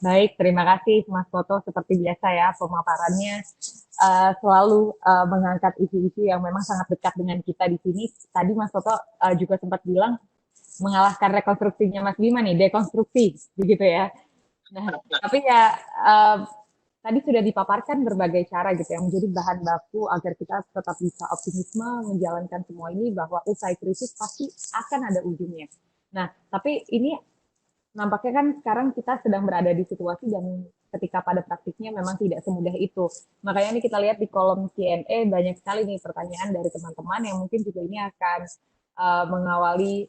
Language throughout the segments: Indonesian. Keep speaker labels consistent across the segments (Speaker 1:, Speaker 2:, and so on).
Speaker 1: Baik, terima kasih Mas Toto. Seperti biasa ya, pemaparannya selalu mengangkat isu-isu yang memang sangat dekat dengan kita di sini. Tadi Mas Toto juga sempat bilang mengalahkan rekonstruksinya Mas Bima nih, dekonstruksi, begitu ya. Nah, tapi ya tadi sudah dipaparkan berbagai cara gitu yang menjadi bahan baku agar kita tetap bisa optimisme menjalankan semua ini bahwa usai krisis pasti akan ada ujungnya. Nah, tapi ini nampaknya kan sekarang kita sedang berada di situasi dan ketika pada praktiknya memang tidak semudah itu. Makanya ini kita lihat di kolom Q&A banyak sekali nih pertanyaan dari teman-teman yang mungkin juga ini akan mengawali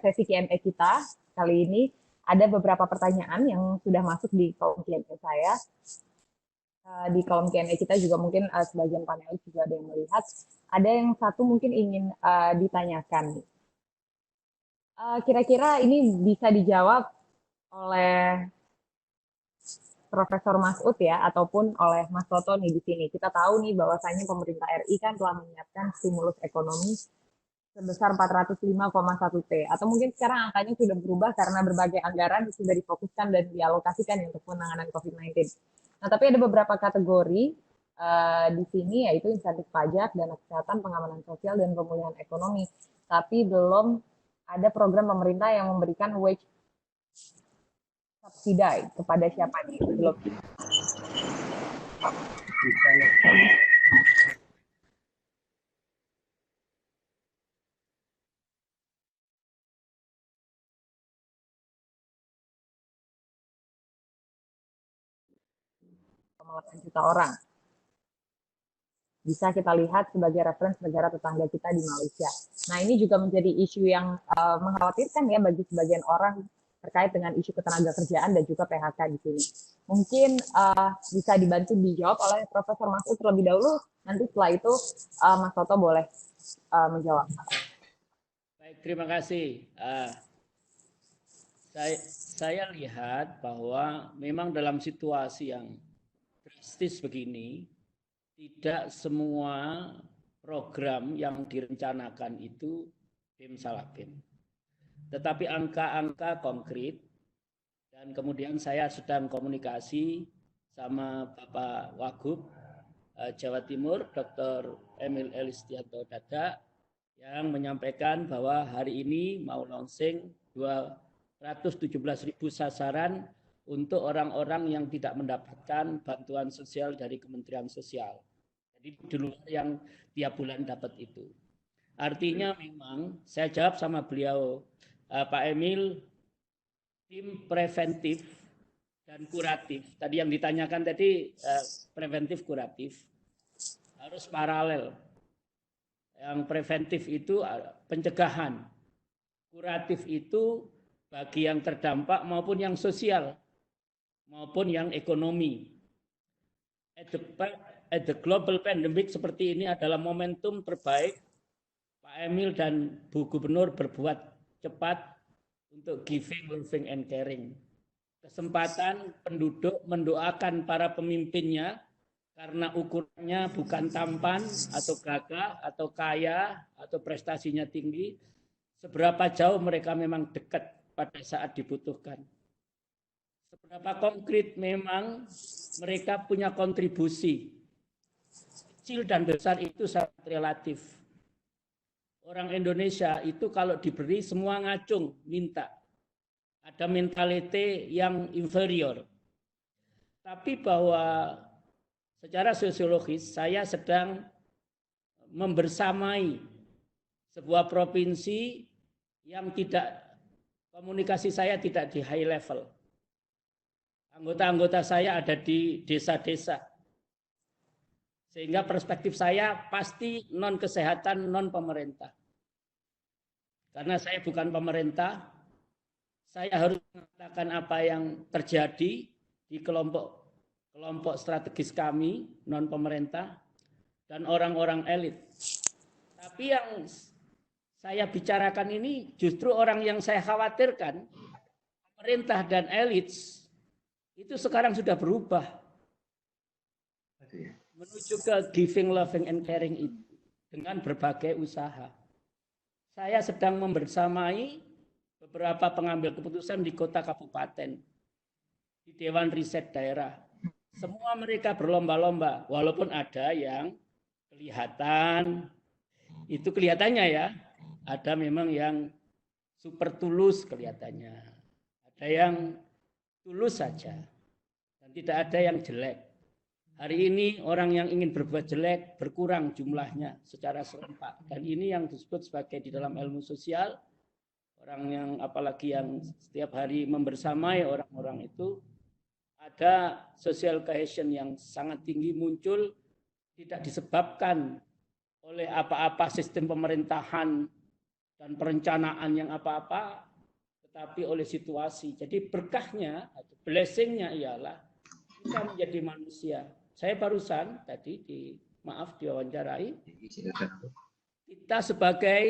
Speaker 1: sesi Q&A kita kali ini. Ada beberapa pertanyaan yang sudah masuk di kolom Q&A saya. Di kolom Q&A kita juga mungkin sebagian panelis juga ada yang melihat. Ada yang satu mungkin ingin ditanyakan. Kira-kira ini bisa dijawab oleh Profesor Masud ya, ataupun oleh Mas Toto nih di sini. Kita tahu nih bahwasanya pemerintah RI kan telah menyiapkan stimulus ekonomi sebesar 405,1 T. Atau mungkin sekarang angkanya sudah berubah karena berbagai anggaran sudah difokuskan dan dialokasikan untuk penanganan COVID-19. Nah, tapi ada beberapa kategori di sini yaitu insentif pajak, dana kesehatan, pengamanan sosial, dan pemulihan ekonomi. Tapi belum ada program pemerintah yang memberikan wage subsidi kepada siapa nih? Belum. Juta orang. Bisa kita lihat sebagai referensi negara tetangga kita di Malaysia. Nah, ini juga menjadi isu yang mengkhawatirkan ya bagi sebagian orang terkait dengan isu ketenaga kerjaan dan juga PHK di sini. Mungkin bisa dibantu dijawab oleh Profesor Masud terlebih dahulu. Nanti setelah itu Mas Toto boleh menjawab.
Speaker 2: Baik, terima kasih. Saya lihat bahwa memang dalam situasi yang drastis begini, tidak semua program yang direncanakan itu bim salah bim. Tetapi angka-angka konkret, dan kemudian saya sedang komunikasi sama Bapak Wagub Jawa Timur, Dr. Emil Elistianto Dada, yang menyampaikan bahwa hari ini mau launching 217.000 sasaran untuk orang-orang yang tidak mendapatkan bantuan sosial dari Kementerian Sosial. Jadi di luar yang tiap bulan dapat itu. Artinya memang saya jawab sama beliau, Pak Emil, tim preventif dan kuratif. Tadi yang ditanyakan tadi preventif kuratif harus paralel. Yang preventif itu pencegahan. Kuratif itu bagi yang terdampak maupun yang sosial maupun yang ekonomi. At the global pandemic seperti ini adalah momentum terbaik Pak Emil dan Bu Gubernur berbuat cepat untuk giving, loving, and caring. Kesempatan penduduk mendoakan para pemimpinnya karena ukurannya bukan tampan atau gagah atau kaya atau prestasinya tinggi, seberapa jauh mereka memang dekat pada saat dibutuhkan. Seberapa konkret memang mereka punya kontribusi. Kecil dan besar itu sangat relatif. Orang Indonesia itu kalau diberi semua ngacung, minta. Ada mentality yang inferior. Tapi bahwa secara sosiologis saya sedang membersamai sebuah provinsi yang tidak, komunikasi saya tidak di high level. Anggota-anggota saya ada di desa-desa. Sehingga perspektif saya pasti non kesehatan, non pemerintah. Karena saya bukan pemerintah, saya harus mengatakan apa yang terjadi di kelompok strategis kami, non pemerintah, dan orang-orang elit. Tapi yang saya bicarakan ini justru orang yang saya khawatirkan, pemerintah dan elit, itu sekarang sudah berubah menuju ke giving, loving, and caring itu dengan berbagai usaha. Saya sedang membersamai beberapa pengambil keputusan di kota kabupaten. di Dewan Riset Daerah. Semua mereka berlomba-lomba, walaupun ada yang kelihatan, itu kelihatannya ya, ada memang yang super tulus kelihatannya, ada yang tulus saja, dan tidak ada yang jelek. Hari ini orang yang ingin berbuat jelek berkurang jumlahnya secara serempak, dan ini yang disebut sebagai di dalam ilmu sosial, orang yang apalagi yang setiap hari membersamai orang-orang itu, ada social cohesion yang sangat tinggi muncul tidak disebabkan oleh apa-apa sistem pemerintahan dan perencanaan yang apa-apa, tetapi oleh situasi. Jadi berkahnya, blessingnya ialah kita menjadi manusia. Saya barusan tadi diwawancarai, kita sebagai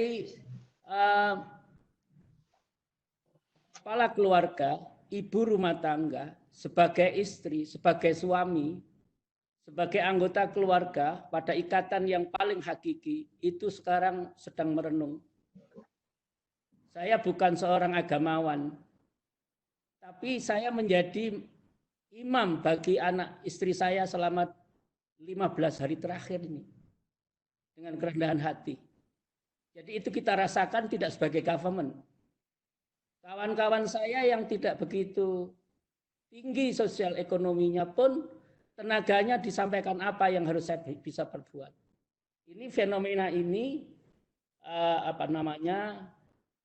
Speaker 2: kepala keluarga, ibu rumah tangga, sebagai istri, sebagai suami, sebagai anggota keluarga, pada ikatan yang paling hakiki, itu sekarang sedang merenung. Saya bukan seorang agamawan, tapi saya menjadi imam bagi anak istri saya selama 15 hari terakhir ini, dengan kerendahan hati. Jadi itu kita rasakan tidak sebagai government. Kawan-kawan saya yang tidak begitu tinggi sosial ekonominya pun tenaganya disampaikan apa yang harus saya bisa perbuat. Ini fenomena ini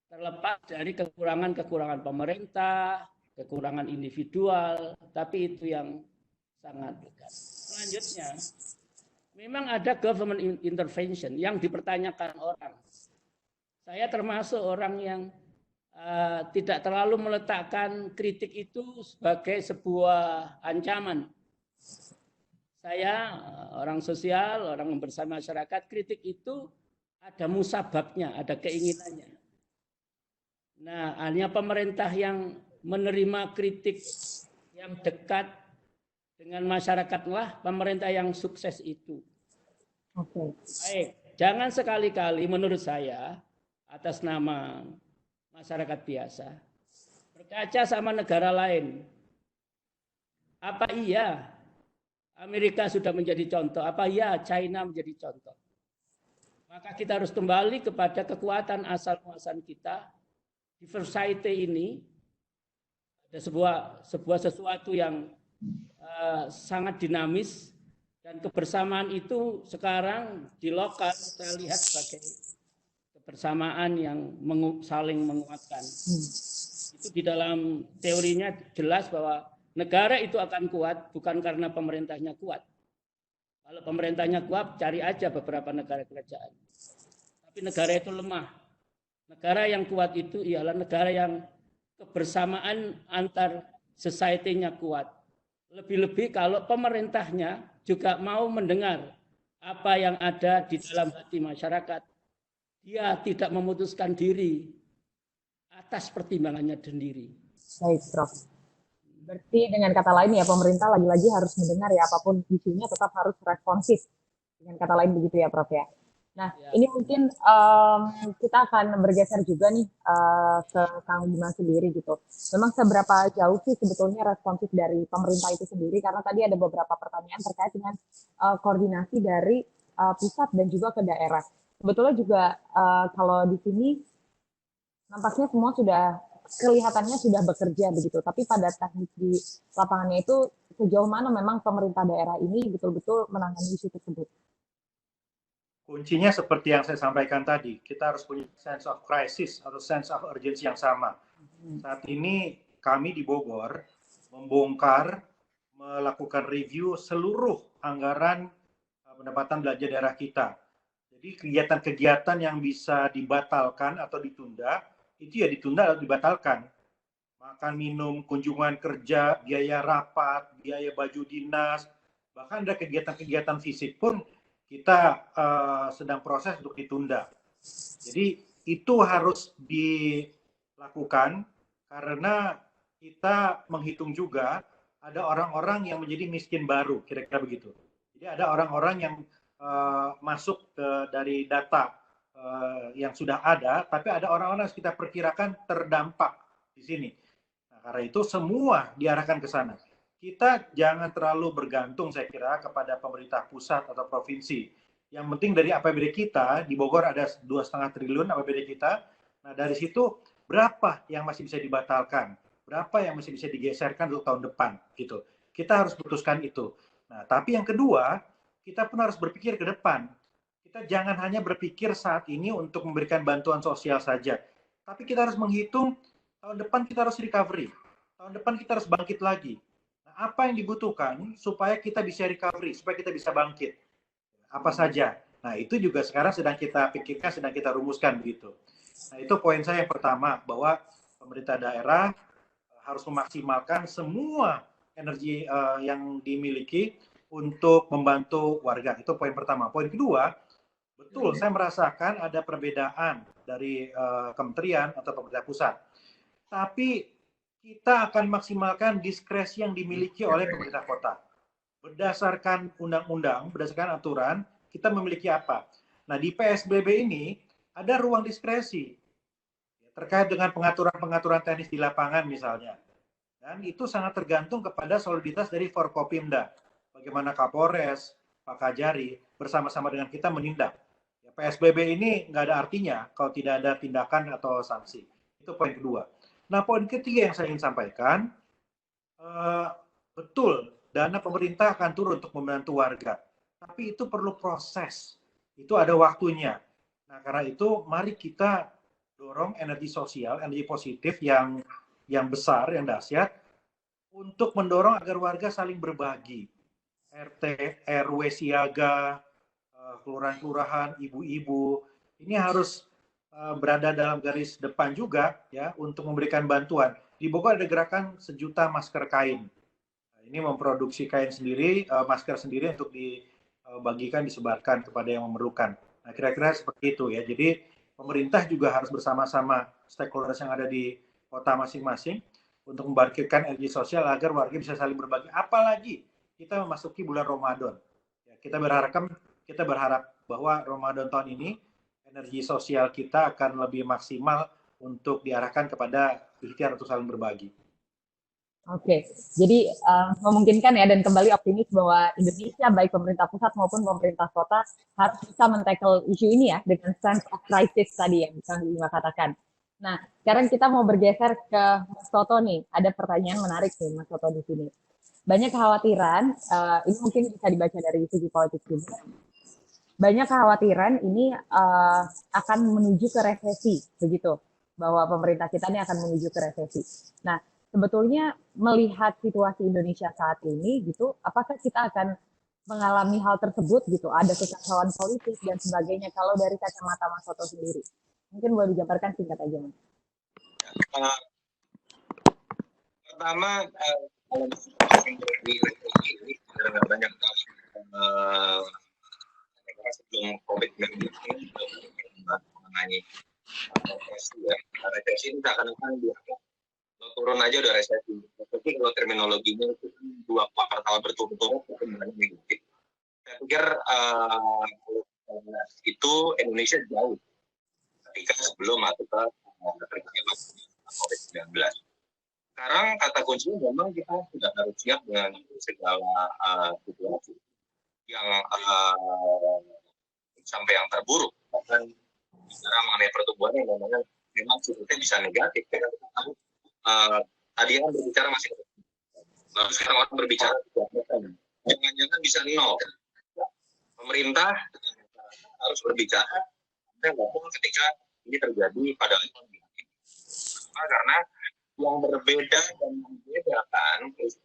Speaker 2: terlepas dari kekurangan pemerintah, kekurangan individual, tapi itu yang sangat dekat. Selanjutnya, memang ada government intervention yang dipertanyakan orang. Saya termasuk orang yang tidak terlalu meletakkan kritik itu sebagai sebuah ancaman. Saya orang sosial, orang bersama masyarakat, kritik itu ada musababnya, ada keinginannya. Nah, hanya pemerintah yang menerima kritik yang dekat dengan masyarakatlah pemerintah yang sukses itu.
Speaker 1: Oke.
Speaker 2: Baik, jangan sekali-kali menurut saya atas nama masyarakat biasa berkaca sama negara lain. Apa iya Amerika sudah menjadi contoh? Apa iya China menjadi contoh? Maka kita harus kembali kepada kekuatan asal-muasalan kita. Diversity ini ada sebuah sesuatu yang sangat dinamis, dan kebersamaan itu sekarang di lokal saya lihat sebagai kebersamaan yang saling menguatkan. Itu di dalam teorinya jelas bahwa negara itu akan kuat bukan karena pemerintahnya kuat. Kalau pemerintahnya kuat, cari aja beberapa negara kerajaan. Tapi negara itu lemah. Negara yang kuat itu ialah negara yang kebersamaan antar society-nya kuat. Lebih-lebih kalau pemerintahnya juga mau mendengar apa yang ada di dalam hati masyarakat. Dia tidak memutuskan diri atas pertimbangannya sendiri.
Speaker 1: Baik, Prof. Berarti dengan kata lain ya, pemerintah lagi-lagi harus mendengar ya, apapun isunya tetap harus responsif. Dengan kata lain begitu ya, Prof ya. Nah, ya. Ini mungkin kita akan bergeser juga nih ke Kang Bima sendiri gitu. Memang seberapa jauh sih sebetulnya responsif dari pemerintah itu sendiri? Karena tadi ada beberapa pertanyaan terkait dengan koordinasi dari pusat dan juga ke daerah. Sebetulnya juga kalau di sini nampaknya semua sudah kelihatannya sudah bekerja begitu, tapi pada teknis di lapangannya itu sejauh mana memang pemerintah daerah ini betul-betul menangani isu tersebut?
Speaker 3: Kuncinya seperti yang saya sampaikan tadi, kita harus punya sense of crisis atau sense of urgency yang sama. Saat ini kami di Bogor membongkar, melakukan review seluruh anggaran pendapatan belanja daerah kita. Jadi kegiatan-kegiatan yang bisa dibatalkan atau ditunda, itu ya ditunda atau dibatalkan. Makan, minum, kunjungan kerja, biaya rapat, biaya baju dinas, bahkan ada kegiatan-kegiatan fisik pun kita sedang proses untuk ditunda. Jadi itu harus dilakukan karena kita menghitung juga ada orang-orang yang menjadi miskin baru, kira-kira begitu. Jadi ada orang-orang yang masuk dari data yang sudah ada, tapi ada orang-orang yang kita perkirakan terdampak di sini. Nah, Nah, karena itu semua diarahkan ke sana. Kita jangan terlalu bergantung saya kira kepada pemerintah pusat atau provinsi. Yang penting dari APBD kita, di Bogor ada 2,5 triliun APBD kita. Nah, dari situ berapa yang masih bisa dibatalkan, berapa yang masih bisa digeserkan untuk tahun depan gitu. Kita harus putuskan itu. Nah, tapi yang kedua, kita pun harus berpikir ke depan. Kita jangan hanya berpikir saat ini untuk memberikan bantuan sosial saja, tapi kita harus menghitung tahun depan kita harus recovery, tahun depan kita harus bangkit lagi. Nah, apa yang dibutuhkan supaya kita bisa recovery, supaya kita bisa bangkit? Apa saja? Nah, itu juga sekarang sedang kita pikirkan, sedang kita rumuskan begitu. Nah, itu poin saya yang pertama, bahwa pemerintah daerah harus memaksimalkan semua energi yang dimiliki untuk membantu warga. Itu poin pertama. Poin kedua, betul, saya merasakan ada perbedaan dari kementerian atau pemerintah pusat. Tapi kita akan maksimalkan diskresi yang dimiliki oleh pemerintah kota. Berdasarkan undang-undang, berdasarkan aturan, kita memiliki apa? Nah, di PSBB ini ada ruang diskresi terkait dengan pengaturan-pengaturan teknis di lapangan misalnya. Dan itu sangat tergantung kepada soliditas dari Forkopimda. Bagaimana Kapolres, Pak Kajari, bersama-sama dengan kita menindak. Ya, PSBB ini nggak ada artinya kalau tidak ada tindakan atau sanksi. Itu poin kedua. Nah, poin ketiga yang saya ingin sampaikan, betul, dana pemerintah akan turun untuk membantu warga. Tapi itu perlu proses. Itu ada waktunya. Nah, karena itu mari kita dorong energi sosial, energi positif yang besar, yang dahsyat, untuk mendorong agar warga saling berbagi. RT, RW siaga, kelurahan-kelurahan, ibu-ibu, ini harus berada dalam garis depan juga ya untuk memberikan bantuan. Di Bogor ada gerakan 1 juta masker kain. Nah, ini memproduksi kain sendiri, masker sendiri untuk dibagikan, disebarkan kepada yang memerlukan. Nah, kira-kira seperti itu ya. Jadi pemerintah juga harus bersama-sama stakeholders yang ada di kota masing-masing untuk membangkitkan energi sosial agar warga bisa saling berbagi. Apalagi kita memasuki bulan Ramadan. Ya, kita berharap bahwa Ramadan tahun ini energi sosial kita akan lebih maksimal untuk diarahkan kepada ikhtiar untuk saling berbagi.
Speaker 1: Oke, jadi memungkinkan ya dan kembali optimis bahwa Indonesia baik pemerintah pusat maupun pemerintah kota harus bisa men-tackle isu ini ya dengan sense of crisis tadi yang Kang Bima katakan. Nah, sekarang kita mau bergeser ke Mas Toto nih. Ada pertanyaan menarik nih Mas Toto di sini. Banyak kekhawatiran, ini mungkin bisa dibaca dari segi politik juga. Banyak kekhawatiran ini akan menuju ke resesi, begitu, bahwa pemerintah kita ini akan menuju ke resesi. Nah, sebetulnya melihat situasi Indonesia saat ini, gitu, apakah kita akan mengalami hal tersebut, gitu, ada kekacauan politik dan sebagainya, kalau dari kacamata Mas Toto sendiri? Mungkin boleh dijabarkan singkat aja, Mas.
Speaker 4: Pertama, kalau di ini banyak sebelum COVID-19 ini mengenai resesi ya. Resesi ini seakan-akan turun aja udah resesi. Tapi kalau terminologinya itu 2 kuartal berturut-turut itu sebenarnya negatif. Saya pikir itu Indonesia jauh ketika sebelum atau terjadi COVID-19. Sekarang kata kuncinya memang kita sudah harus siap dengan segala situasi yang sampai yang terburuk. Bahkan bicara mengenai pertumbuhan yang memang sebetulnya bisa negatif. Karena kita tahu tadi yang berbicara masih lalu sekarang orang berbicara jangan-jangan bisa 0. Pemerintah harus berbicara walaupun ketika ini terjadi pada level karena yang berbeda dan membedakan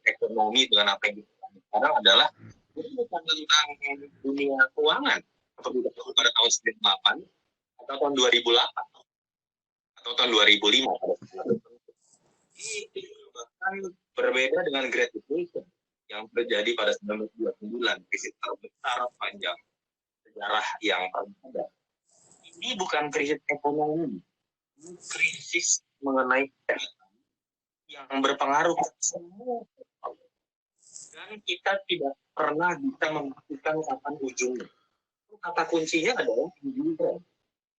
Speaker 4: ekonomi dengan apa yang kita sekarang adalah ini bukan tentang dunia keuangan seperti pada tahun 98 atau tahun 2008 atau tahun 2005 ini bahkan berbeda dengan Great Depression yang terjadi pada 1929, krisis terbesar panjang sejarah yang pernah ada. Ini bukan krisis ekonomi, ini krisis mengenai kesehatan yang berpengaruh ke semua. Dan kita tidak pernah bisa memastikan kapan ujungnya. Kata kuncinya adalah ujungnya.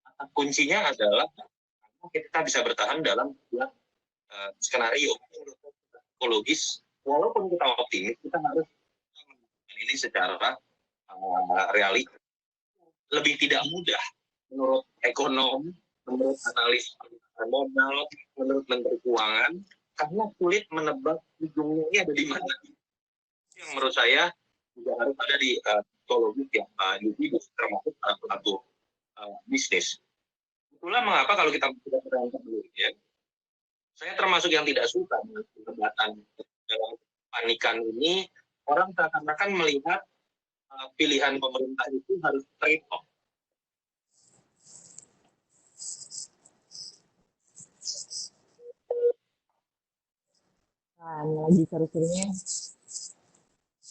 Speaker 4: Kata kuncinya adalah kita bisa bertahan dalam skenario psikologis, walaupun kita optimis, kita harus melakukan ini secara realistis. Lebih tidak mudah menurut ekonom, menurut analis modal, menurut menteri keuangan, karena sulit menebak ujungnya ini ada di mana. Yang menurut saya juga harus ada di psikologis ya, individu termasuk pelaku bisnis. Itulah mengapa kalau kita berbicara sebelumnya, saya termasuk yang tidak suka dengan perdebatan dalam panikan ini. Orang seakan-akan melihat pilihan pemerintah itu harus trade off.
Speaker 1: Nah, ini lagi seru-serunya.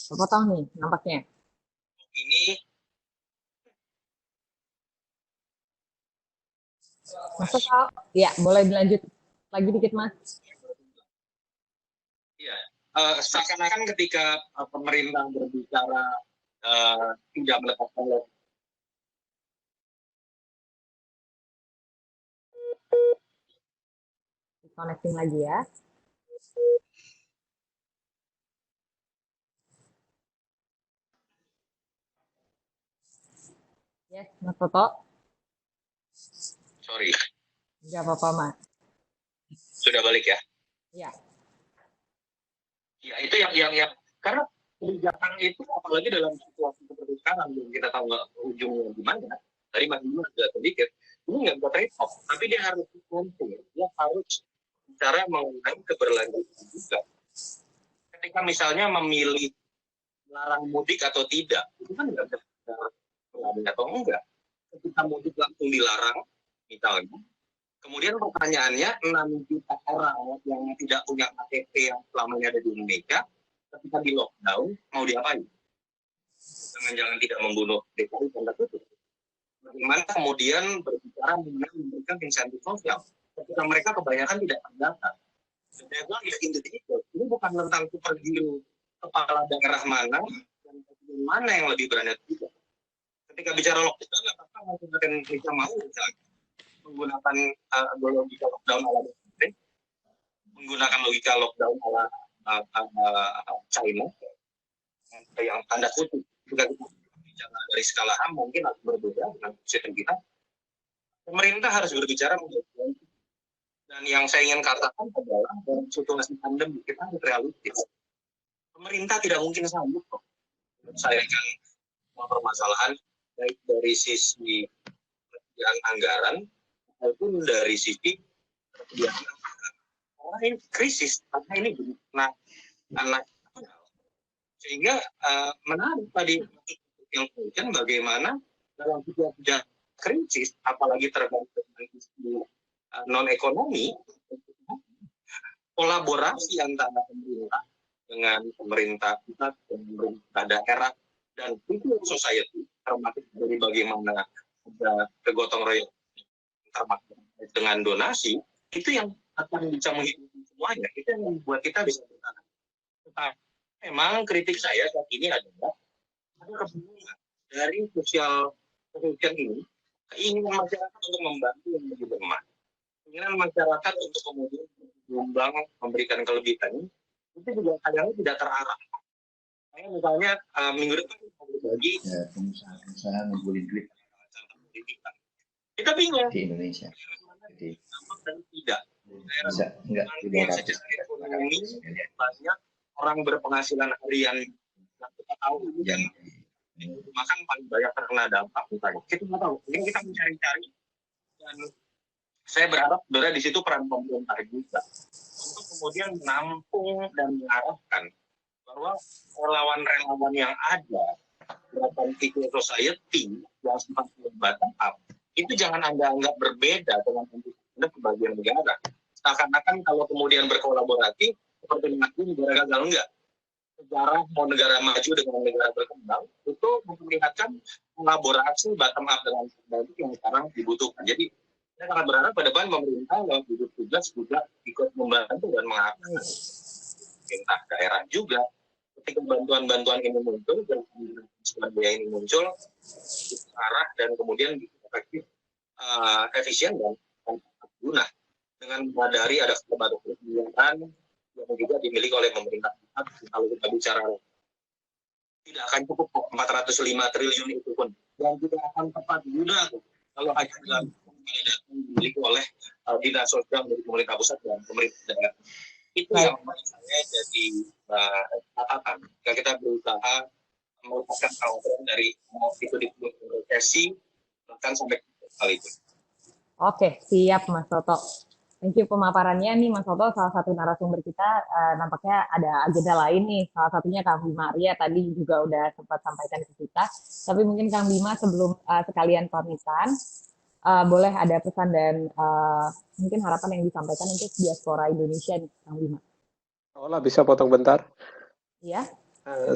Speaker 1: Kepotong nih, nampaknya.
Speaker 4: Ini
Speaker 1: Masuk, ya, boleh dilanjut lagi dikit, Mas.
Speaker 4: ya, seakan-akan ketika pemerintah berbicara tidak menetapkan
Speaker 1: Connecting lagi ya. Yes, Mas Toto.
Speaker 4: sorry,
Speaker 1: Nggak apa-apa, Mas.
Speaker 4: sudah balik ya?
Speaker 1: Ya.
Speaker 4: Ya itu yang karena kebijakan itu apalagi dalam situasi seperti sekarang kita tahu nggak ujungnya di mana. Tadi Mas Bima sudah sedikit, ini nggak bisa trade off, tapi dia harus kontur, dia harus cara mengenai keberlanjutan juga. Ketika misalnya memilih melarang mudik atau tidak, itu kan nggak bisa berani atau enggak. Ketika mudik langsung dilarang, misalnya, kemudian pertanyaannya 6 juta orang yang tidak punya KTP yang selamanya ada di Indonesia, ketika di lockdown mau diapain? Jangan-jangan tidak membunuh DKI tanda kutip. Bagaimana kemudian berbicara mengenai memberikan insentif sosial ketika mereka kebanyakan tidak terdaftar. Saya bilang ya individu, ini bukan tentang superhero kepala daerah mana dan mana yang lebih berani tidak. Ketika bicara lockdown, apakah masyarakat Indonesia mau misalnya menggunakan logika lockdown ala menggunakan logika lockdown ala China yang tanda kutip juga kita bicara dari skala HAM mungkin agak berbeda dengan sistem kita. Pemerintah harus berbicara mengenai dan yang saya ingin katakan adalah dalam situasi pandemi kita harus realistis. Pemerintah tidak mungkin sanggup menyelesaikan semua permasalahan baik dari sisi persediaan anggaran maupun dari sisi persediaan anggaran. Karena ini krisis, karena ini anak sehingga menarik tadi yang kemudian bagaimana dalam situasi krisis, apalagi terkait dengan isu non ekonomi, kolaborasi antara pemerintah dengan pemerintah pusat dan pemerintah daerah dan civil society termasuk dari bagaimana ada kegotong royong termasuk dengan donasi itu yang akan bisa menghidupi semuanya, itu yang membuat kita bisa bertahan. Tetapi memang kritik saya saat ini adalah ada kebingungan dari sosial ini, keinginan masyarakat untuk membantu yang lebih lemah, keinginan masyarakat untuk kemudian menyumbang memberikan kelebihan itu juga kadang tidak terarah. Saya misalnya minggu depan berbagi
Speaker 5: pengusaha ngumpulin duit
Speaker 4: kita bingung
Speaker 5: di Indonesia. Jadi
Speaker 4: dan tidak.
Speaker 5: bisa enggak
Speaker 4: Secara ekonomi banyak orang berpenghasilan harian yang kita tahu yang makan paling banyak terkena dampak misalnya. Kita nggak tahu. Ini kita mencari-cari dan saya berharap sebenarnya di situ peran pemerintah juga untuk kemudian menampung dan mengarahkan bahwa relawan-relawan yang ada gerakan civil society yang sempat bottom up itu jangan Anda anggap berbeda dengan Anda sebagian negara. Seakan-akan kalau kemudian berkolaborasi seperti negara gagal enggak. Sejarah mau negara maju dengan negara berkembang itu memperlihatkan kolaborasi bottom up dengan itu yang sekarang dibutuhkan. Jadi saya sangat berharap pada depan pemerintah dalam gugus tugas juga ikut membantu dan mengarahkan pemerintah daerah juga ketika bantuan-bantuan ini muncul dan biaya ini muncul arah dan kemudian efektif, efisien dan guna dengan menyadari ada berbagai kebijakan yang juga dimiliki oleh pemerintah pusat. Kalau kita bicara tidak akan cukup 405 triliun itu pun, dan juga akan tepat juga kalau hanya dilakukan pada data yang dimiliki oleh dinas sosial dari pemerintah pusat dan pemerintah daerah. Itu yang menurut saya jadi catatan. Jika kita berusaha melepaskan kekhawatiran dari itu di resesi, bahkan sampai hal itu.
Speaker 1: Oke, siap Mas Toto. Thank you pemaparannya nih Mas Toto, salah satu narasumber kita nampaknya ada agenda lain nih, salah satunya Kang Bima Arya tadi juga udah sempat sampaikan ke kita, tapi mungkin Kang Bima sebelum sekalian pamitan, boleh ada pesan dan mungkin harapan yang disampaikan untuk diaspora Indonesia nih Kang Bima.
Speaker 6: Olah bisa potong bentar?
Speaker 1: Iya.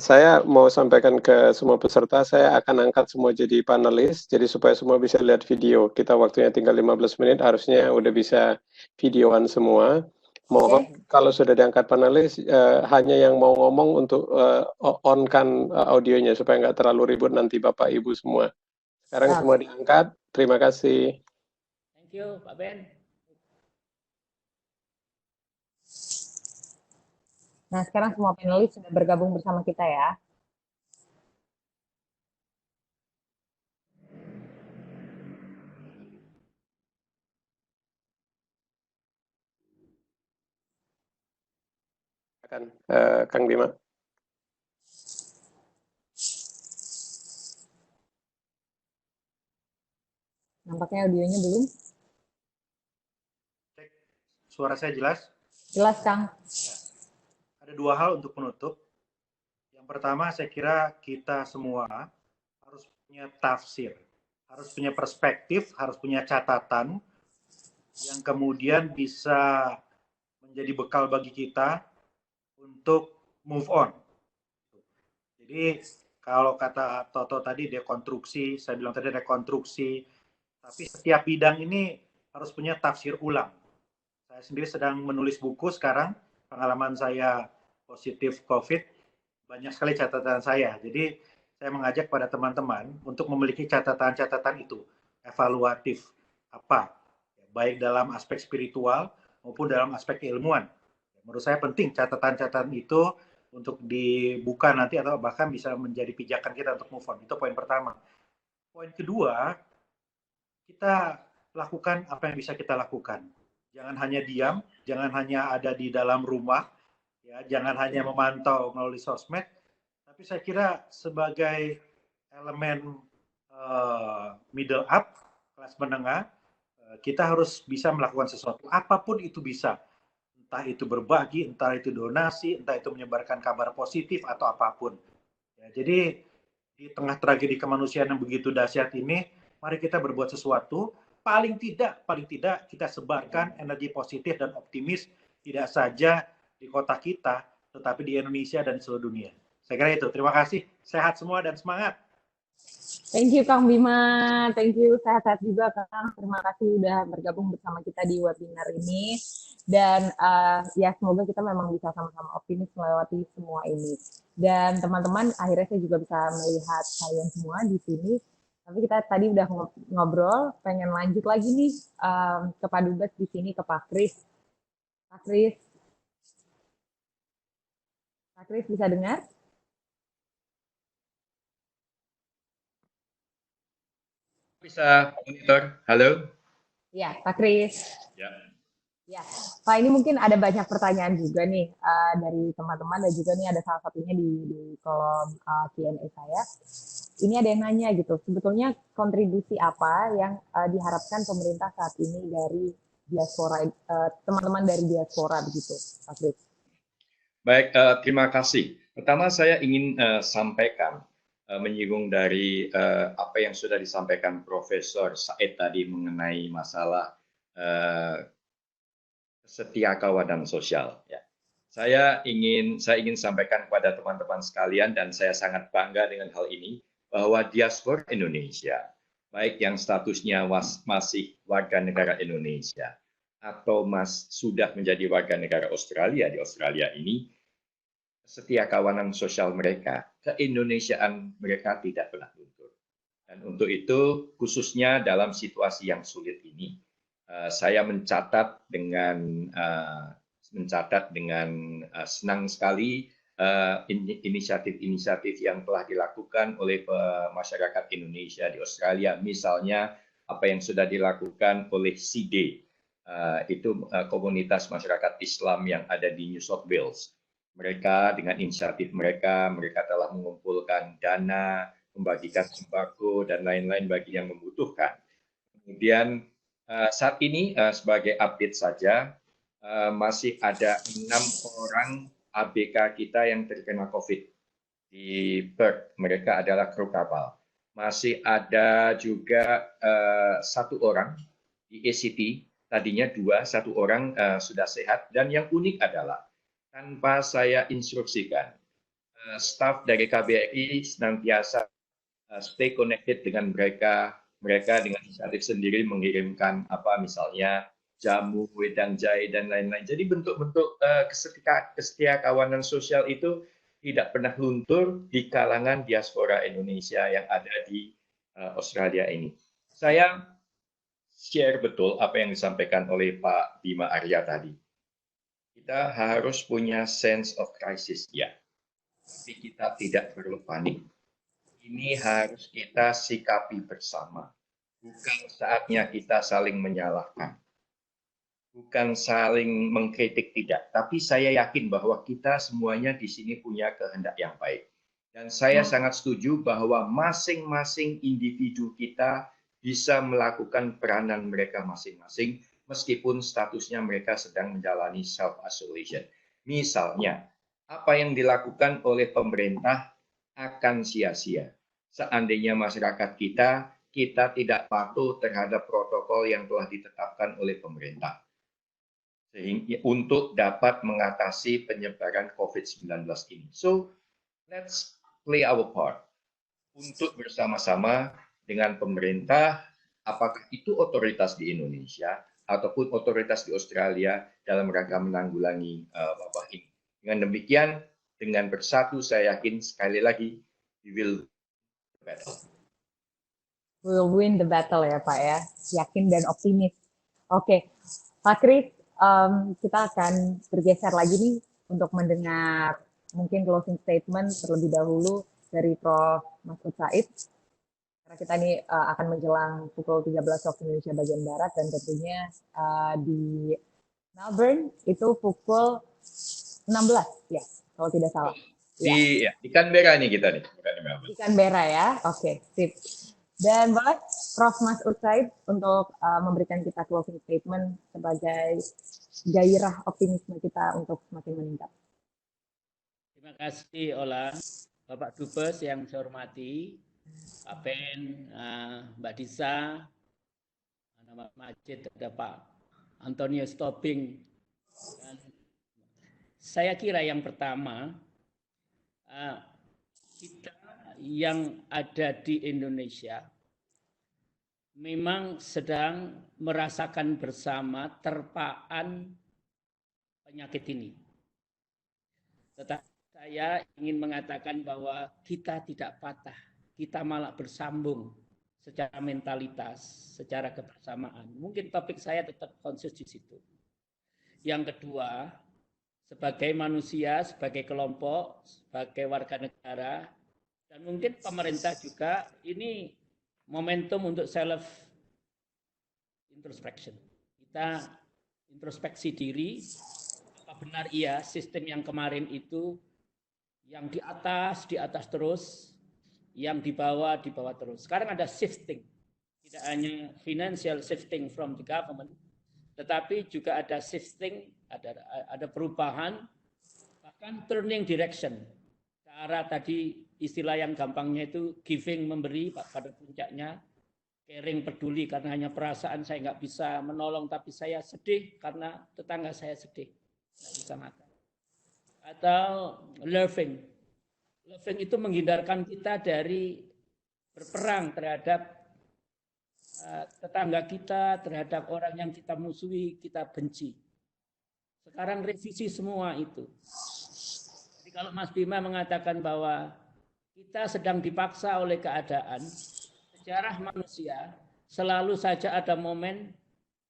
Speaker 6: Saya mau sampaikan ke semua peserta, saya akan angkat semua jadi panelis, jadi supaya semua bisa lihat video. Kita waktunya tinggal 15 menit, harusnya udah bisa videoan semua. Mohon kalau sudah diangkat panelis, hanya yang mau ngomong untuk on-kan audionya, supaya nggak terlalu ribut nanti Bapak Ibu semua. Sekarang semua diangkat, terima kasih.
Speaker 2: Thank you, Pak Ben.
Speaker 1: Nah, sekarang semua panelis sudah bergabung bersama kita ya.
Speaker 6: Kang Bima.
Speaker 1: Nampaknya audionya belum.
Speaker 3: Suara saya jelas?
Speaker 1: Jelas, Kang.
Speaker 3: Ya. Ada dua hal untuk penutup. Yang pertama, saya kira kita semua harus punya tafsir, harus punya perspektif, harus punya catatan yang kemudian bisa menjadi bekal bagi kita untuk move on. Jadi kalau kata Toto tadi dekonstruksi, saya bilang tadi rekonstruksi, tapi setiap bidang ini harus punya tafsir ulang. Saya sendiri sedang menulis buku sekarang, pengalaman saya positif COVID, banyak sekali catatan saya. Jadi saya mengajak pada teman-teman untuk memiliki catatan-catatan itu, evaluatif apa, baik dalam aspek spiritual maupun dalam aspek keilmuan. Menurut saya penting catatan-catatan itu untuk dibuka nanti atau bahkan bisa menjadi pijakan kita untuk move on. Itu poin pertama. Poin kedua, kita lakukan apa yang bisa kita lakukan. Jangan hanya diam, jangan hanya ada di dalam rumah, ya, jangan hanya memantau melalui sosmed, tapi saya kira sebagai elemen middle up, kelas menengah, kita harus bisa melakukan sesuatu, apapun itu bisa. Entah itu berbagi, entah itu donasi, entah itu menyebarkan kabar positif atau apapun. Ya, jadi di tengah tragedi kemanusiaan yang begitu dahsyat ini, mari kita berbuat sesuatu. Paling tidak kita sebarkan energi positif dan optimis, tidak saja di kota kita, tetapi di Indonesia dan di seluruh dunia. Saya kira itu. Terima kasih. Sehat semua dan semangat.
Speaker 1: Thank you Kang Bima, thank you, sehat-sehat juga Kang. Terima kasih sudah bergabung bersama kita di webinar ini. Dan ya semoga kita memang bisa sama-sama optimis melewati semua ini. Dan teman-teman, akhirnya saya juga bisa melihat kalian semua di sini. Tapi kita tadi udah ngobrol, pengen lanjut lagi nih ke Pak Dubes di sini, ke Pak Kris. Pak Kris. Pak Kris bisa dengar?
Speaker 7: Bisa monitor. Halo?
Speaker 1: Ya, Pak Kris.
Speaker 7: Ya.
Speaker 1: Ya, Pak, ini mungkin ada banyak pertanyaan juga nih dari teman-teman dan juga nih ada salah satunya di kolom Q&A saya. Ini ada yang nanya gitu, sebetulnya kontribusi apa yang diharapkan pemerintah saat ini dari diaspora, teman-teman dari diaspora begitu, Pak Kris?
Speaker 7: Baik, terima kasih. Pertama saya ingin sampaikan, menyinggung dari apa yang sudah disampaikan Profesor Said tadi mengenai masalah kesetiakawanan sosial. Ya. Saya ingin sampaikan kepada teman-teman sekalian dan saya sangat bangga dengan hal ini bahwa diaspora Indonesia, baik yang statusnya masih warga negara Indonesia atau sudah menjadi warga negara Australia di Australia ini, kesetiakawanan sosial mereka, keindonesiaan mereka tidak pernah luntur. Dan untuk itu, khususnya dalam situasi yang sulit ini, Saya mencatat dengan senang sekali inisiatif-inisiatif yang telah dilakukan oleh masyarakat Indonesia di Australia, misalnya apa yang sudah dilakukan oleh CIDE, itu komunitas masyarakat Islam yang ada di New South Wales. Mereka dengan inisiatif mereka telah mengumpulkan dana, membagikan sembako dan lain-lain bagi yang membutuhkan. Kemudian saat ini sebagai update saja, masih ada 6 orang ABK kita yang terkena COVID di Perth. Mereka adalah kru kapal. Masih ada juga 1 orang di ACT, tadinya 2, 1 orang sudah sehat. Dan yang unik adalah tanpa saya instruksikan, staf dari KBRI senantiasa stay connected dengan mereka dengan inisiatif sendiri mengirimkan misalnya jamu, wedang jahe, dan lain-lain. Jadi bentuk-bentuk kesetiakawanan sosial itu tidak pernah luntur di kalangan diaspora Indonesia yang ada di Australia ini. Saya share betul apa yang disampaikan oleh Pak Bima Arya tadi. Kita harus punya sense of crisis, ya. Tapi kita tidak perlu panik. Ini harus kita sikapi bersama. Bukan saatnya kita saling menyalahkan. Bukan saling mengkritik, tidak. Tapi saya yakin bahwa kita semuanya di sini punya kehendak yang baik. Dan saya sangat setuju bahwa masing-masing individu kita bisa melakukan peranan mereka masing-masing, meskipun statusnya mereka sedang menjalani self-isolation. Misalnya, apa yang dilakukan oleh pemerintah akan sia-sia. Seandainya masyarakat kita tidak patuh terhadap protokol yang telah ditetapkan oleh pemerintah. Sehingga untuk dapat mengatasi penyebaran COVID-19 ini. So, let's play our part untuk bersama-sama dengan pemerintah, apakah itu otoritas di Indonesia ataupun otoritas di Australia dalam rangka menanggulangi wabah ini. Dengan demikian, dengan bersatu saya yakin sekali lagi we will battle.
Speaker 1: We will win the battle ya Pak ya, yakin dan optimis. Oke, Pak Kris, kita akan bergeser lagi nih untuk mendengar mungkin closing statement terlebih dahulu dari Prof. Masud Said. Karena kita ini akan menjelang pukul 13 waktu Indonesia bagian Barat dan tentunya di Melbourne itu pukul 16 ya, kalau tidak salah.
Speaker 7: Di Canberra nih kita nih.
Speaker 1: Di Canberra ya, oke, sip. Dan boleh Prof. Masud Said untuk memberikan kita closing statement sebagai gairah optimisme kita untuk semakin meningkat.
Speaker 2: Terima kasih Ola, Bapak Dubes yang saya hormati, Pak Ben, Mbak Disa, Pak Majid, ada Pak Antonio Stopping. Dan saya kira yang pertama, kita yang ada di Indonesia memang sedang merasakan bersama terpaan penyakit ini. Tetapi saya ingin mengatakan bahwa kita tidak patah, kita malah bersambung secara mentalitas, secara kebersamaan. Mungkin topik saya tetap konsis di situ. Yang kedua, sebagai manusia, sebagai kelompok, sebagai warga negara, dan mungkin pemerintah juga, ini momentum untuk self introspection. Kita introspeksi diri, apa benar iya sistem yang kemarin itu yang di atas terus, yang di bawah terus. Sekarang ada shifting, tidak hanya financial shifting from the government, tetapi juga ada shifting, ada perubahan, bahkan turning direction. Ke arah tadi istilah yang gampangnya itu giving, memberi pada puncaknya, caring, peduli karena hanya perasaan saya nggak bisa menolong, tapi saya sedih karena tetangga saya sedih, nggak bisa makan. Atau loving itu menghindarkan kita dari berperang terhadap tetangga kita, terhadap orang yang kita musuhi, kita benci. Sekarang revisi semua itu. Jadi kalau Mas Bima mengatakan bahwa kita sedang dipaksa oleh keadaan, sejarah manusia selalu saja ada momen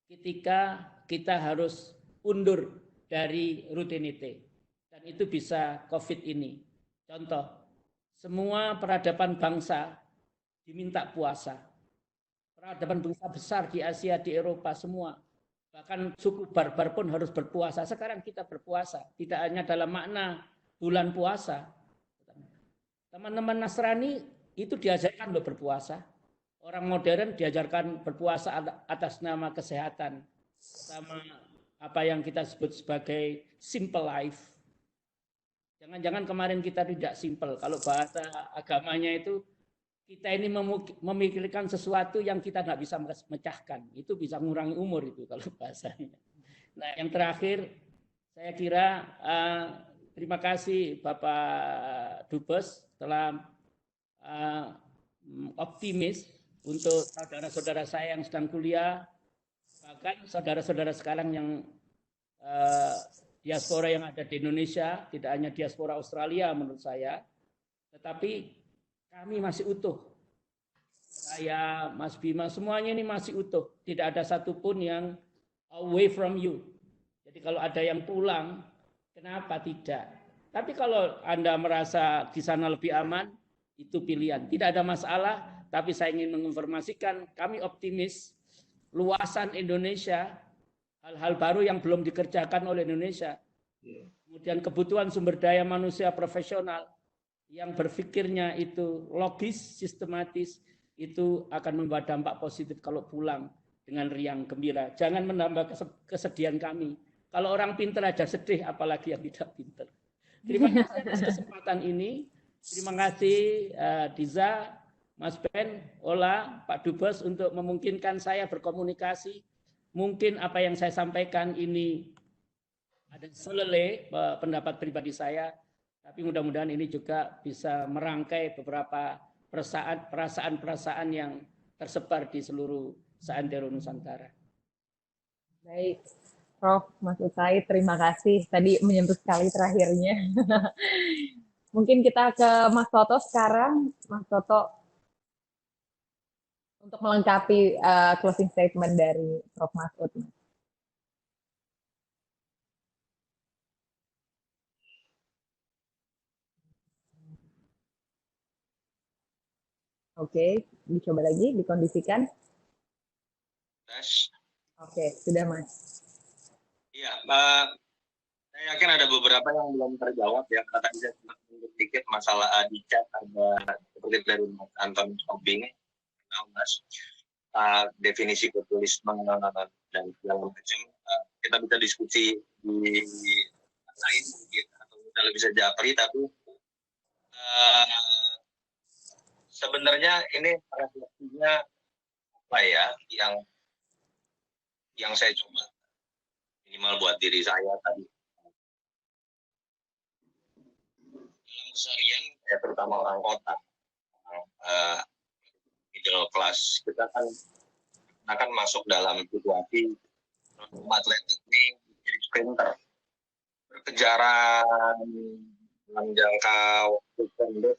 Speaker 2: ketika kita harus undur dari rutinitas. Dan itu bisa COVID ini. Contoh, semua peradaban bangsa diminta puasa. Peradaban bangsa besar di Asia, di Eropa semua. Bahkan suku barbar pun harus berpuasa. Sekarang kita berpuasa. Tidak hanya dalam makna bulan puasa. Teman-teman Nasrani itu diajarkan loh berpuasa. Orang modern diajarkan berpuasa atas nama kesehatan. Sama apa yang kita sebut sebagai simple life. Jangan-jangan kemarin kita tidak simple. Kalau bahasa agamanya itu, kita ini memikirkan sesuatu yang kita nggak bisa mecahkan. Itu bisa mengurangi umur itu kalau bahasanya. Nah, yang terakhir, saya kira terima kasih Bapak Dubes telah optimis untuk saudara-saudara saya yang sedang kuliah, bahkan saudara-saudara sekarang yang diaspora yang ada di Indonesia, tidak hanya diaspora Australia menurut saya, tetapi kami masih utuh. Saya, Mas Bima, semuanya ini masih utuh. Tidak ada satupun yang away from you. Jadi kalau ada yang pulang, kenapa tidak? Tapi kalau Anda merasa di sana lebih aman, itu pilihan. Tidak ada masalah, tapi saya ingin menginformasikan, kami optimis, luasan Indonesia, hal-hal baru yang belum dikerjakan oleh Indonesia. Kemudian kebutuhan sumber daya manusia profesional yang berpikirnya itu logis, sistematis, itu akan membawa dampak positif kalau pulang dengan riang gembira. Jangan menambah kesedihan kami. Kalau orang pintar aja sedih, apalagi yang tidak pintar. Terima kasih atas kesempatan ini. Terima kasih Diza, Mas Ben, Ola, Pak Dubes untuk memungkinkan saya berkomunikasi. Mungkin apa yang saya sampaikan ini ada selele pendapat pribadi saya, tapi mudah-mudahan ini juga bisa merangkai beberapa perasaan-perasaan yang tersebar di seluruh seantero Nusantara.
Speaker 1: Baik, Prof. Mas Utsai, terima kasih. Tadi menyentuh sekali terakhirnya. Mungkin kita ke Mas Toto sekarang. Mas Toto, untuk melengkapi closing statement dari Prof. Masud. Oke, dicoba lagi, dikondisikan.
Speaker 4: Tes.
Speaker 1: Oke, sudah Mas.
Speaker 4: Iya, saya yakin ada beberapa yang belum terjawab ya. Kata saya sedikit masalah di chat ada seperti dari Mas Anton Tobing, Mas, definisi populisme dan segala macam. Kita bisa diskusi di lain gitu, atau kita bisa japri, tapi sebenarnya ini refleksinya apa ya yang saya coba minimal buat diri saya tadi dalam keseharian ya, terutama orang kota, middle class, kita akan masuk dalam situasi atletik ini jadi sprinter, berkejaran dalam jangka waktu pendek,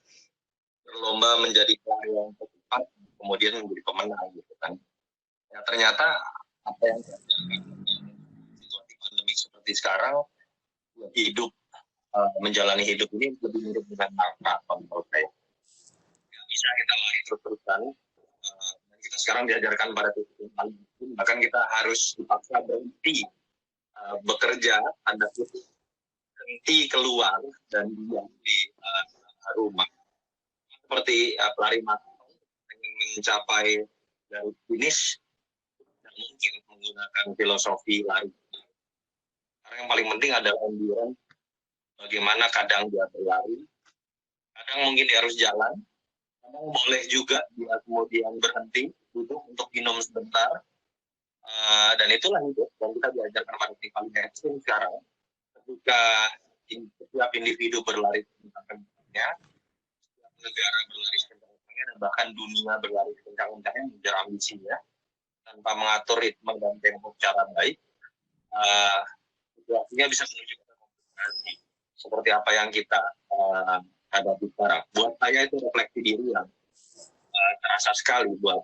Speaker 4: berlomba menjadi pelari yang tercepat, kemudian menjadi pemenang gitu kan. Ya ternyata apa yang terjadi situasi pandemi seperti sekarang, hidup menjalani hidup ini lebih mirip dengan maraton menurut saya. Nggak bisa kita lari terus-terusan. Dan kita sekarang diajarkan pada titik yang paling penting, bahkan kita harus dipaksa berhenti bekerja, tanda kutip, berhenti keluar dan diam di rumah. Seperti pelari maraton ingin mencapai garis finish, dan mungkin menggunakan filosofi lari. Karena yang paling penting adalah endurance. Bagaimana kadang dia berlari, kadang mungkin dia harus jalan, kadang boleh juga dia kemudian berhenti duduk untuk minum sebentar, dan itulah hidup. Dan kita diajarkan pada titik paling ekstrim sekarang, ketika setiap individu berlari kencang-kencangnya, setiap negara berlari kencang-kencangnya, dan bahkan dunia berlari kencang-kencangnya mengejar ambisinya tanpa mengatur ritme dan tempo secara baik, situasinya bisa menuju ke komplikasi seperti apa yang kita hadapi sekarang. Buat saya itu refleksi diri yang terasa sekali buat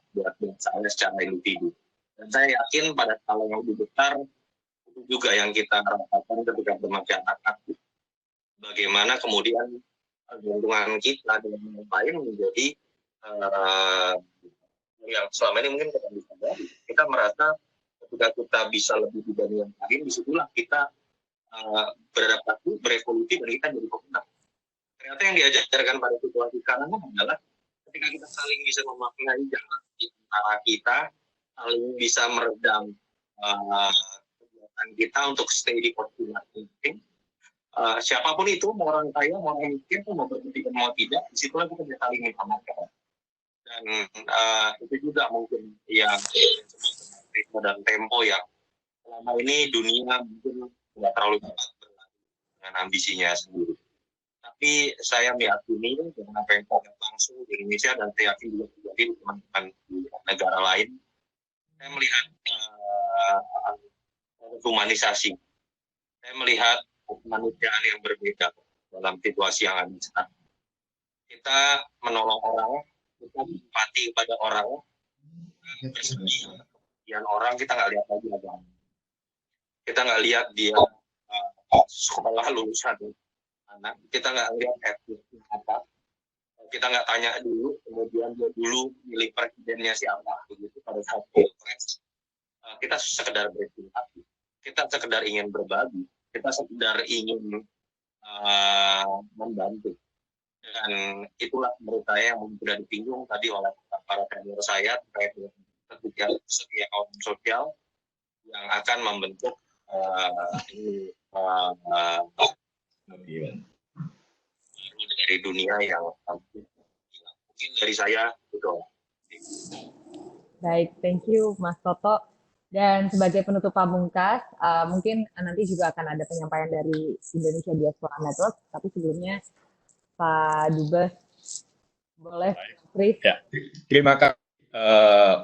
Speaker 4: saya secara individu. Dan saya yakin pada skala yang lebih besar itu juga yang kita rasakan ketika bermasyarakat. Bagaimana kemudian lingkungan kita dengan yang lain menjadi yang selama ini mungkin kita bisa jadi. Kita merasa ketika kita bisa lebih dibanding yang lain, disitulah kita beradaptasi, berevolusi, dan kita jadi pemenang. Ternyata yang diajarkan pada situasi sekarang adalah ketika kita saling bisa memaknai jarak di antara kita, saling bisa meredam kegiatan kita untuk stay di posisi masing-masing. Siapapun itu, mau orang kaya, mau orang miskin, mau berpendidikan, mau tidak, disitulah kita bisa saling minta maaf. Dan itu juga mungkin yang ritme dan tempo yang selama ini dunia mungkin tidak terlalu cepat dengan ambisinya sendiri. Tapi saya meyakini dengan apa yang terjadi langsung di Indonesia dan saya yakin juga terjadi di teman-teman di negara lain, saya melihat humanisasi. Saya melihat kemanusiaan yang berbeda dalam situasi yang ada sekarang. Kita menolong orang, kita empati kepada orang, bersedih, kemudian orang kita nggak lihat lagi agama. Kita nggak lihat dia sekolah lulusan anak, kita nggak lihat etnisnya apa, kita nggak tanya dulu, kemudian dia dulu milih presidennya siapa, begitu pada saat pilpres. Kita sekedar bersimpati, kita sekedar ingin berbagi, kita sekedar ingin membantu. Dan itulah menurut saya yang sudah dipinggung tadi oleh para senior saya terkait dengan setiap kaum sosial yang akan membentuk dari dunia yang mungkin dari saya itu.
Speaker 1: Baik, thank you Mas Toto. Dan sebagai penutup pamungkas, mungkin nanti juga akan ada penyampaian dari Indonesia Diaspora Network, tapi sebelumnya Pak Dubes, boleh, Chris?
Speaker 7: Ya, terima kasih,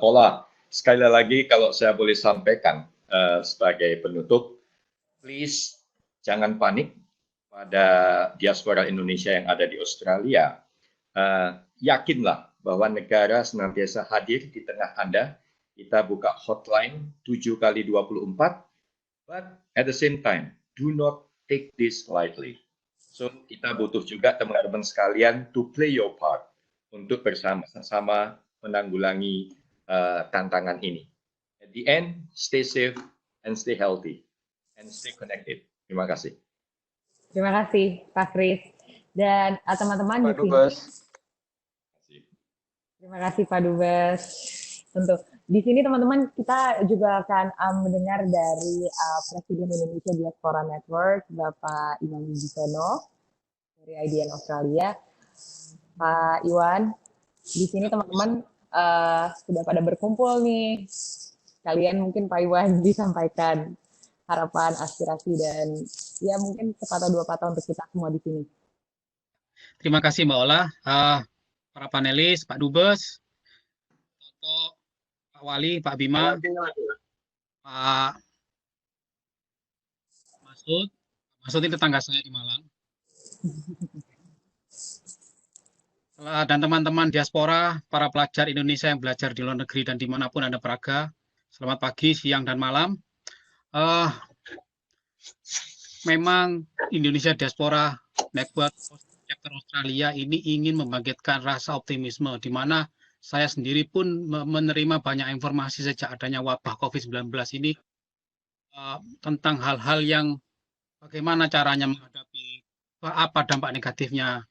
Speaker 7: Ola. Sekali lagi, kalau saya boleh sampaikan sebagai penutup, please jangan panik pada diaspora Indonesia yang ada di Australia. Yakinlah bahwa negara senantiasa hadir di tengah Anda. Kita buka hotline 7x24, but at the same time, do not take this lightly. So, kita butuh juga teman-teman sekalian to play your part untuk bersama-sama menanggulangi tantangan ini. At the end, stay safe and stay healthy and stay connected. Terima kasih.
Speaker 1: Terima kasih, Pak Chris. Dan teman-teman di sini. Terima kasih, Pak Dubes. Tentu. Di sini teman-teman kita juga akan mendengar dari Presiden Indonesia Diaspora Network, Bapak Iwan Wibisono dari IDN Australia. Pak Iwan, di sini teman-teman sudah pada berkumpul nih. Kalian mungkin Pak Iwan disampaikan harapan, aspirasi, dan ya mungkin sepatah dua patah untuk kita semua di sini.
Speaker 8: Terima kasih Mbak Ola, para panelis, Pak Dubes, Toto, Pak Wali, Pak Bima, Pak Masud ini tetangga saya di Malang. Dan teman-teman diaspora, para pelajar Indonesia yang belajar di luar negeri dan dimanapun Anda berada, selamat pagi, siang, dan malam. Memang Indonesia Diaspora Network Chapter Australia ini ingin membangkitkan rasa optimisme, di mana saya sendiri pun menerima banyak informasi sejak adanya wabah COVID-19 ini tentang hal-hal yang bagaimana caranya menghadapi, apa dampak negatifnya.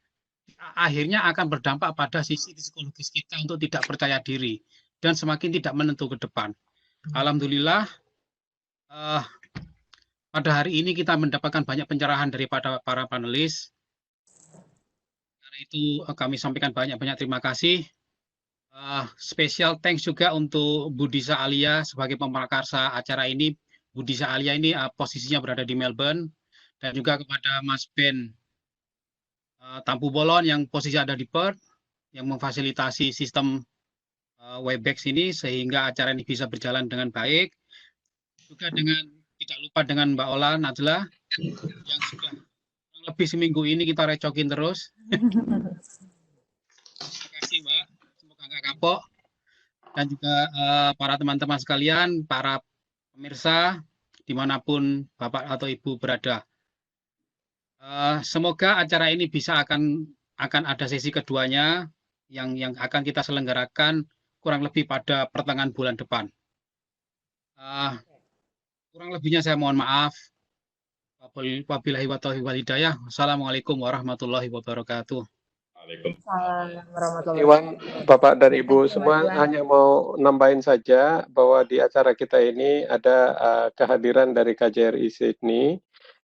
Speaker 8: Akhirnya akan berdampak pada sisi psikologis kita untuk tidak percaya diri dan semakin tidak menentu ke depan. Alhamdulillah, pada hari ini kita mendapatkan banyak pencerahan daripada para panelis. Karena itu kami sampaikan banyak-banyak terima kasih. Special thanks juga untuk Budisa Alia sebagai pemrakarsa acara ini. Budisa Alia ini posisinya berada di Melbourne, dan juga kepada Mas Ben Tampu Bolon yang posisi ada di Perth, yang memfasilitasi sistem Webex ini sehingga acara ini bisa berjalan dengan baik. Juga tidak lupa dengan Mbak Ola Najla yang sudah lebih seminggu ini kita recokin terus. Terima kasih Mbak, semoga nggak kapok. dan juga para teman-teman sekalian, para pemirsa, dimanapun Bapak atau Ibu berada. Semoga acara ini bisa akan ada sesi keduanya yang akan kita selenggarakan kurang lebih pada pertengahan bulan depan. Kurang lebihnya saya mohon maaf. Wabillahi taufiq wal hidayah. Wassalamualaikum warahmatullahi wabarakatuh.
Speaker 1: Waalaikumsalam warahmatullahi
Speaker 6: Iwan, Bapak dan
Speaker 1: Thank
Speaker 6: Ibu
Speaker 1: you, Mas
Speaker 6: semua
Speaker 1: Iwan.
Speaker 6: hanya mau nambahin saja bahwa di acara kita ini ada kehadiran dari KJRI Sydney,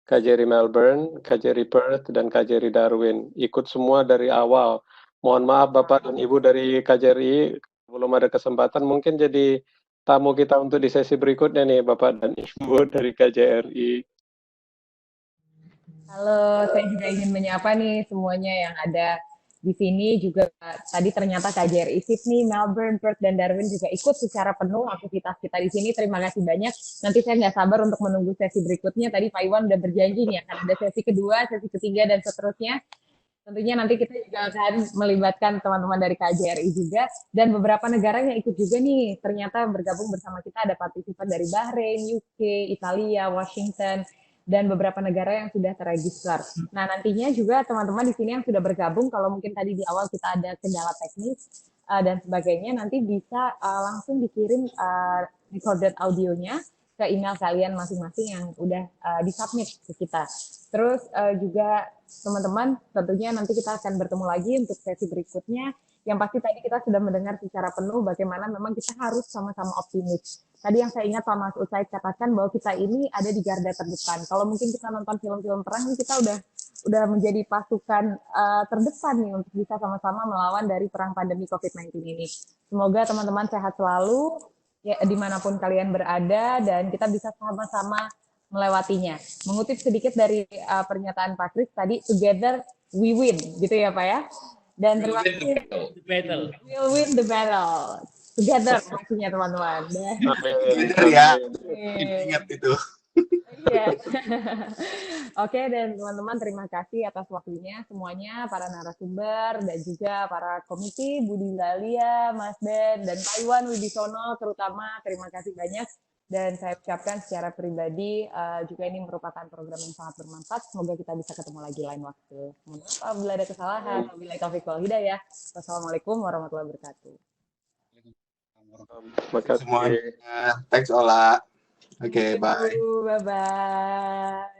Speaker 6: KJRI Melbourne, KJRI Perth, dan KJRI Darwin. Ikut semua dari awal. Mohon maaf Bapak dan Ibu dari KJRI, belum ada kesempatan mungkin jadi tamu kita untuk di sesi berikutnya nih Bapak dan Ibu dari KJRI.
Speaker 1: Halo, saya juga ingin menyapa nih semuanya yang ada di sini juga. Tadi ternyata KJRI Sydney, Melbourne, Perth, dan Darwin juga ikut secara penuh aktivitas kita di sini. Terima kasih banyak. Nanti saya nggak sabar untuk menunggu sesi berikutnya. Tadi Pak Iwan udah berjanji nih akan ada sesi kedua, sesi ketiga, dan seterusnya. Tentunya nanti kita juga akan melibatkan teman-teman dari KJRI juga. Dan beberapa negara yang ikut juga nih, ternyata bergabung bersama kita ada partisipan dari Bahrain, UK, Italia, Washington, dan beberapa negara yang sudah terregister. Nah, nantinya juga teman-teman di sini yang sudah bergabung, kalau mungkin tadi di awal kita ada kendala teknis dan sebagainya, nanti bisa langsung dikirim recorded audionya ke email kalian masing-masing yang udah disubmit ke kita. Terus juga teman-teman, tentunya nanti kita akan bertemu lagi untuk sesi berikutnya. Yang pasti tadi kita sudah mendengar secara penuh bagaimana memang kita harus sama-sama optimis. Tadi yang saya ingat Pak Mas Usaid katakan bahwa kita ini ada di garda terdepan. Kalau mungkin kita nonton film-film perang, kita udah menjadi pasukan terdepan nih untuk bisa sama-sama melawan dari perang pandemi COVID-19 ini. Semoga teman-teman sehat selalu, ya, dimanapun kalian berada, dan kita bisa sama-sama melewatinya. Mengutip sedikit dari pernyataan Pak Kris tadi, together we win, gitu ya Pak ya. Dan terima kasih. We'll win the battle. Together maksudnya teman-teman.
Speaker 9: Together ya. Ingat itu.
Speaker 1: Iya. Oke, dan teman-teman terima kasih atas waktunya semuanya, para narasumber dan juga para komite, Budi Lalia, Mas Ben, dan Pak Iwan Wibisono terutama, terima kasih banyak. Dan saya ucapkan secara pribadi juga ini merupakan program yang sangat bermanfaat. Semoga kita bisa ketemu lagi lain waktu. Mohon maaf apabila ada kesalahan. Wabillahi taufiq wal hidayah. Wassalamualaikum warahmatullahi wabarakatuh.
Speaker 6: Terima kasih.
Speaker 9: Semuanya. Thanks Ola. Oke, bye.
Speaker 1: Bye-bye.